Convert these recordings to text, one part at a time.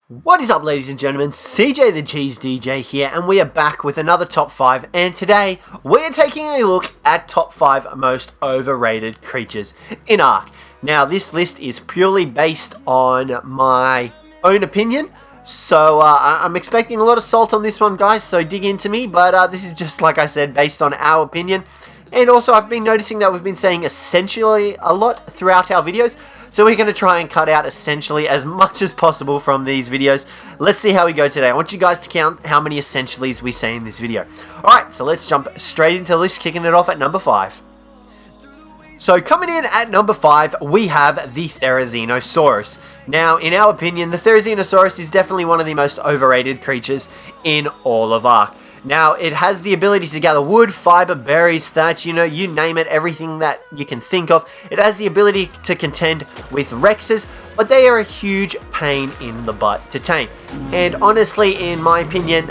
What is up, ladies and gentlemen? Cjthecheesedj here, and we are back with another top 5, and today we are taking a look at top 5 most overrated creatures in Ark. Now, this list is purely based on my own opinion, so I'm expecting a lot of salt on this one, guys, so dig into me, but this is just, like I said, based on our opinion. And also, I've been noticing that we've been saying essentially a lot throughout our videos, so we're going to try and cut out essentially as much as possible from these videos. Let's see how we go today. I want you guys to count how many essentiallys we say in this video. Alright, so let's jump straight into the list, kicking it off at number 5. So coming in at number 5, we have the Therizino. Now, in our opinion, the Therizino is definitely one of the most overrated creatures in all of Ark. Now, it has the ability to gather wood, fiber, berries, thatch, you name it, everything that you can think of. It has the ability to contend with Rexes, but they are a huge pain in the butt to tame. And honestly, in my opinion,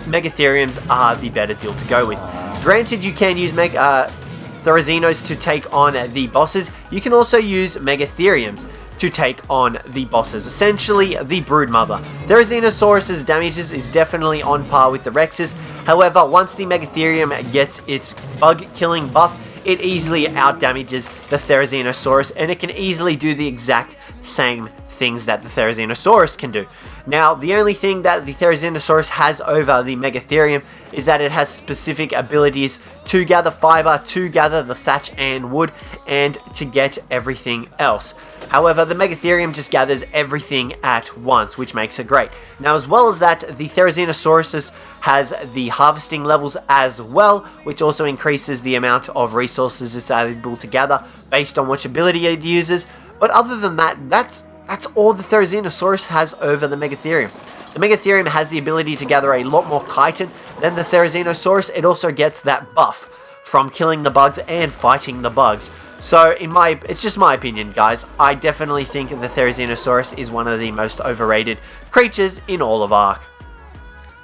Megatheriums are the better deal to go with. Granted, you can use Therizinos to take on the bosses. You can also use Megatheriums to take on the bosses, essentially the Broodmother. Therizinosaurus's damages is definitely on par with the Rexes. However, once the Megatherium gets its bug killing buff, it easily outdamages the Therizinosaurus, and it can easily do the exact same things that the Therizinosaurus can do. Now, the only thing that the Therizinosaurus has over the Megatherium is that it has specific abilities to gather fiber, to gather the thatch and wood, and to get everything else. However, the Megatherium just gathers everything at once, which makes it great. Now, as well as that, the Therizinosaurus has the harvesting levels as well, which also increases the amount of resources it's able to gather based on which ability it uses. But other than that, that's all the Therizinosaurus has over the Megatherium. The Megatherium has the ability to gather a lot more chitin than the Therizinosaurus. It also gets that buff from killing the bugs and fighting the bugs. So, it's just my opinion, guys. I definitely think the Therizinosaurus is one of the most overrated creatures in all of Ark.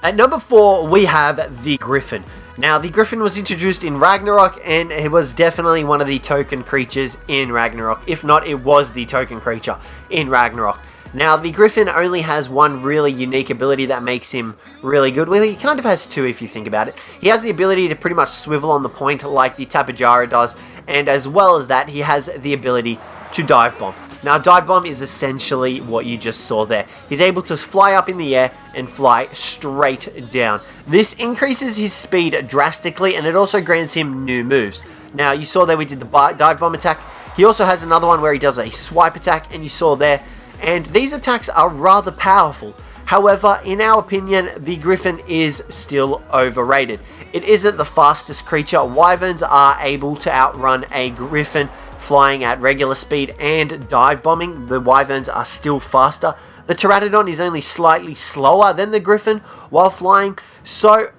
At number 4, we have the Griffon. Now, the Griffon was introduced in Ragnarok, and it was definitely one of the token creatures in Ragnarok. If not, it was the token creature in Ragnarok. Now, the Griffon only has one really unique ability that makes him really good. Well, he kind of has two if you think about it. He has the ability to pretty much swivel on the point like the Tapejara does, and as well as that, he has the ability to dive bomb. Now, dive bomb is essentially what you just saw there. He's able to fly up in the air and fly straight down. This increases his speed drastically, and it also grants him new moves. Now, you saw there we did the dive bomb attack. He also has another one where he does a swipe attack, and you saw there. And these attacks are rather powerful. However, in our opinion, the Griffon is still overrated. It isn't the fastest creature. Wyverns are able to outrun a Griffon flying at regular speed and dive bombing. The Wyverns are still faster. The Pteranodon is only slightly slower than the Griffon while flying. So,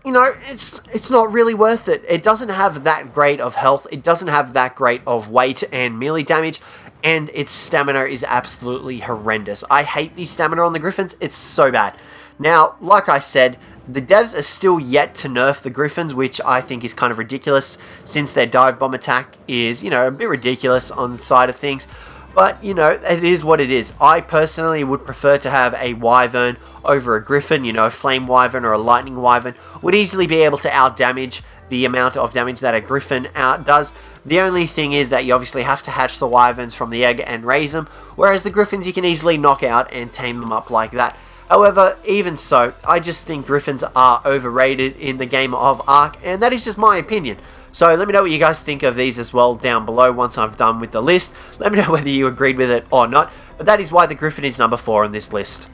it's not really worth it. It doesn't have that great of health. It doesn't have that great of weight and melee damage. And its stamina is absolutely horrendous. I hate the stamina on the Griffons. It's so bad. Now, like I said, the devs are still yet to nerf the Griffons, which I think is kind of ridiculous, since their dive bomb attack is, a bit ridiculous on the side of things. But, it is what it is. I personally would prefer to have a Wyvern over a Griffon. A Flame Wyvern or a Lightning Wyvern would easily be able to outdamage the amount of damage that a Griffon does. The only thing is that you obviously have to hatch the Wyverns from the egg and raise them, whereas the Griffons you can easily knock out and tame them up like that. However, even so, I just think Griffons are overrated in the game of Ark, and that is just my opinion. So let me know what you guys think of these as well down below once I've done with the list. Let me know whether you agreed with it or not, but that is why the Griffon is number 4 on this list.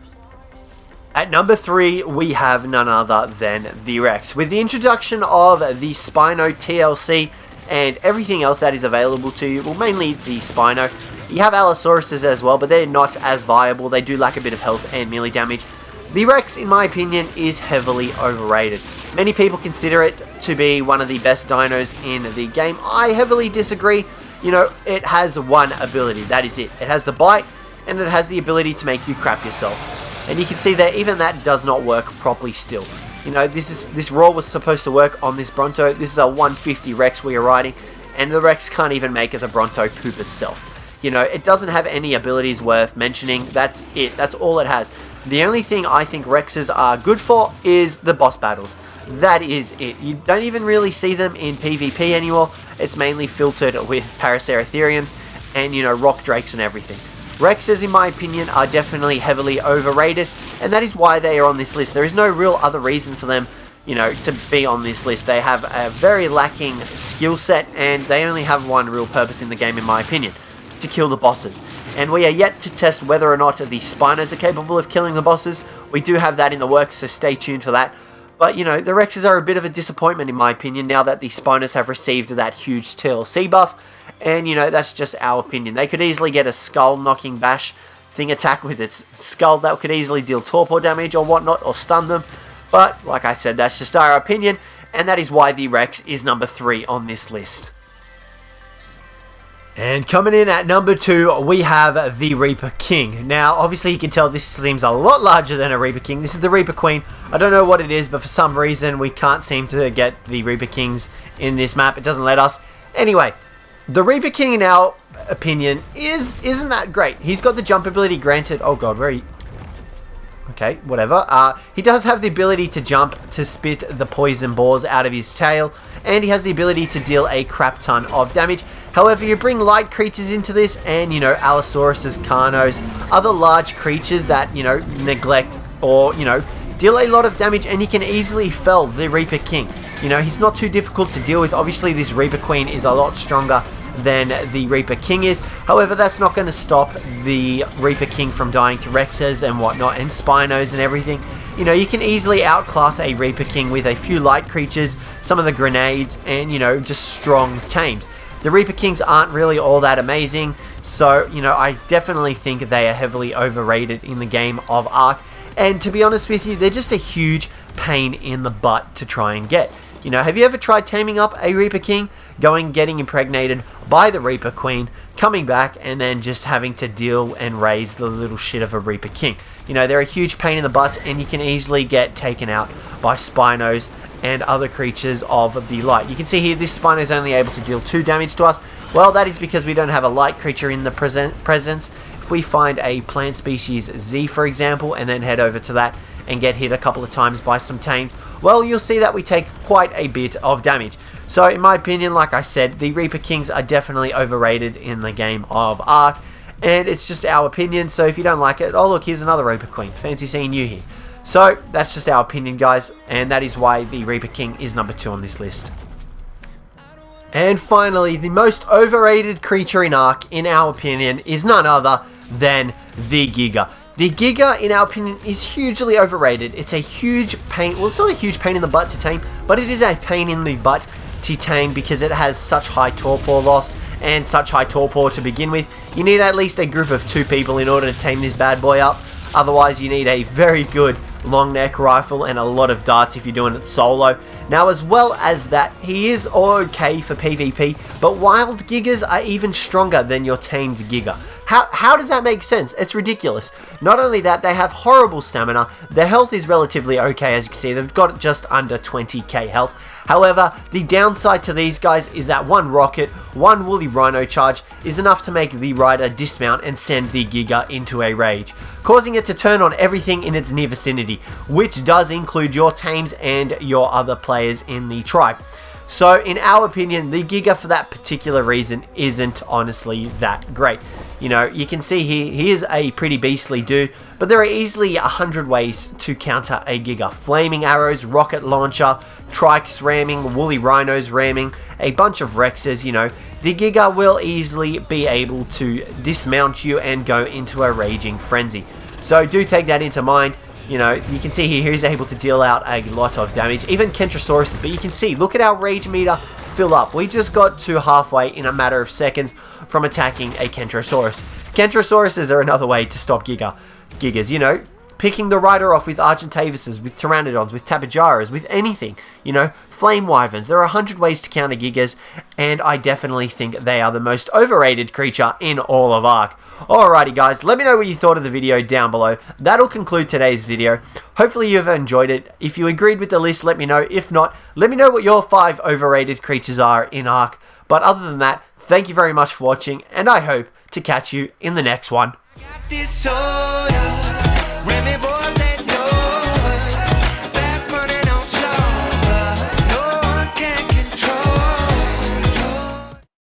At number 3, we have none other than the Rex. With the introduction of the Spino TLC and everything else that is available to you, well, mainly the Spino, you have Allosauruses as well, but they're not as viable. They do lack a bit of health and melee damage. The Rex, in my opinion, is heavily overrated. Many people consider it to be one of the best dinos in the game. I heavily disagree. It has one ability, that is it. It has the bite, and it has the ability to make you crap yourself. And you can see that even that does not work properly still. This roar was supposed to work on this Bronto. This is a 150 Rex we are riding, and the Rex can't even make the Bronto poop itself. It doesn't have any abilities worth mentioning. That's it. That's all it has. The only thing I think Rexes are good for is the boss battles. That is it. You don't even really see them in PvP anymore. It's mainly filtered with Paraceratheriums and, you know, rock drakes and everything. Rexes, in my opinion, are definitely heavily overrated, and that is why they are on this list. There is no real other reason for them, you know, to be on this list. They have a very lacking skill set, and they only have one real purpose in the game, in my opinion: to kill the bosses. And we are yet to test whether or not the Spinos are capable of killing the bosses. We do have that in the works, so stay tuned for that. But, you know, the Rexes are a bit of a disappointment, in my opinion, now that the Spinos have received that huge TLC buff. And, you know, that's just our opinion. They could easily get a skull-knocking bash thing attack with its skull that could easily deal torpor damage or whatnot, or stun them. But, like I said, that's just our opinion, and that is why the Rex is number 3 on this list. And coming in at number 2, we have the Reaper King. Now, obviously you can tell this seems a lot larger than a Reaper King. This is the Reaper Queen. I don't know what it is, but for some reason we can't seem to get the Reaper Kings in this map. It doesn't let us. Anyway, the Reaper King, in our opinion, isn't that great. He's got the jump ability granted. Oh god, where are you? Okay, whatever. He does have the ability to jump to spit the poison balls out of his tail, and he has the ability to deal a crap ton of damage. However, you bring light creatures into this, and, you know, Allosauruses, Carnos, other large creatures that, you know, neglect or, you know, deal a lot of damage, and you can easily fell the Reaper King. You know, he's not too difficult to deal with. Obviously, this Reaper Queen is a lot stronger than the Reaper King is. However, that's not going to stop the Reaper King from dying to Rexes and whatnot, and Spinos and everything. You know, you can easily outclass a Reaper King with a few light creatures, some of the grenades, and, you know, just strong tames. The Reaper Kings aren't really all that amazing, so, you know, I definitely think they are heavily overrated in the game of Ark. And to be honest with you, they're just a huge pain in the butt to try and get. You know, have you ever tried taming up a Reaper King? Getting impregnated by the Reaper Queen, coming back, and then just having to deal and raise the little shit of a Reaper King. You know, they're a huge pain in the butts, and you can easily get taken out by Spinos and other creatures of the light. You can see here, this Spino is only able to deal 2 damage to us. Well, that is because we don't have a light creature in the presence. If we find a plant species Z, for example, and then head over to that and get hit a couple of times by some tames, well, you'll see that we take quite a bit of damage. So, in my opinion, like I said, the Reaper Kings are definitely overrated in the game of Ark, and it's just our opinion. So if you don't like it, oh look, here's another Reaper Queen. Fancy seeing you here. So, that's just our opinion, guys, and that is why the Reaper King is number 2 on this list. And finally, the most overrated creature in Ark, in our opinion, is none other than the Giga. The Giga, in our opinion, is hugely overrated. It's a huge pain. Well, it's not a huge pain in the butt to tame, but it is a pain in the butt to tame because it has such high torpor loss and such high torpor to begin with. You need at least a group of 2 people in order to tame this bad boy up. Otherwise, you need a very good long neck rifle and a lot of darts if you're doing it solo. Now, as well as that, he is okay for PvP, but wild Gigas are even stronger than your tamed Giga. How does that make sense? It's ridiculous. Not only that, they have horrible stamina. Their health is relatively okay, as you can see. They've got just under 20k health. However, the downside to these guys is that one rocket, one woolly rhino charge is enough to make the rider dismount and send the Giga into a rage, causing it to turn on everything in its near vicinity, which does include your tames and your other players in the tribe. So, in our opinion, the Giga for that particular reason isn't honestly that great. You know, you can see here, he is a pretty beastly dude, but there are easily 100 ways to counter a Giga. Flaming arrows, rocket launcher, trikes ramming, woolly rhinos ramming, a bunch of Rexes, you know. The Giga will easily be able to dismount you and go into a raging frenzy. So, do take that into mind. You know, you can see here he's able to deal out a lot of damage, even Kentrosauruses, but you can see, look at our rage meter fill up. We just got to halfway in a matter of seconds from attacking a Kentrosaurus. Kentrosauruses are another way to stop Gigas, you know, picking the rider off with Argentavises, with Pteranodons, with Tabajaras, with anything, you know, Flame Wyverns. There are 100 ways to counter Gigas, and I definitely think they are the most overrated creature in all of Ark. Alrighty guys, let me know what you thought of the video down below. That'll conclude today's video. Hopefully you've enjoyed it. If you agreed with the list, let me know. If not, let me know what your 5 overrated creatures are in Ark. But other than that, thank you very much for watching, and I hope to catch you in the next one.